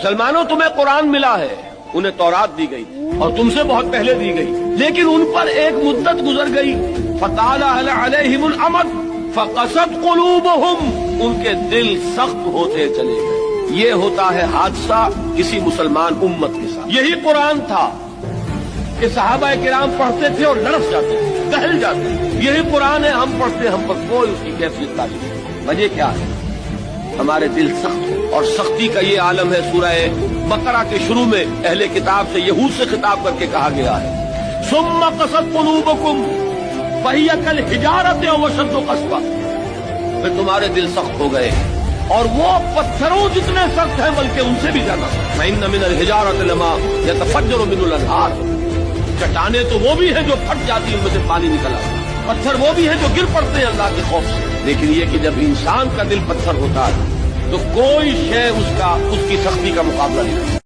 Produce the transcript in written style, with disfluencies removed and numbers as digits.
مسلمانوں تمہیں قرآن ملا ہے، انہیں تورات دی گئی اور تم سے بہت پہلے دی گئی، لیکن ان پر ایک مدت گزر گئی، فطال علیہم الامد فقست قلوبہم، ان کے دل سخت ہوتے چلے گئے۔ یہ ہوتا ہے حادثہ کسی مسلمان امت کے ساتھ۔ یہی قرآن تھا کہ صحابہ کرام پڑھتے تھے اور لڑس جاتے تھے، دہل جاتے تھے۔ یہی قرآن ہے، ہم پڑھتے، ہم پر کوئی اس کی کیفیت تعلیم نہیں۔ وجہ کیا ہے؟ ہمارے دل سخت ہے، اور سختی کا یہ عالم ہے۔ سورہ بقرہ کے شروع میں اہل کتاب سے، یہود سے خطاب کر کے کہا گیا ہے ثم قست قلوبکم فہی کالحجارۃ او اشد قسوۃ، پھر تمہارے دل سخت ہو گئے اور وہ پتھروں جتنے سخت ہیں بلکہ ان سے بھی زیادہ سخت۔ فإن من الحجارۃ لما يتفجر منه الانہار، چٹانیں تو وہ بھی ہیں جو پھٹ جاتی ہیں، ان میں سے پانی نکل آتا ہے، پتھر وہ بھی ہیں جو گر پڑتے ہیں اللہ کے خوف سے۔ لیکن یہ کہ جب انسان کا دل پتھر ہوتا ہے تو کوئی شے اس کی سختی کا مقابلہ نہیں کرتی۔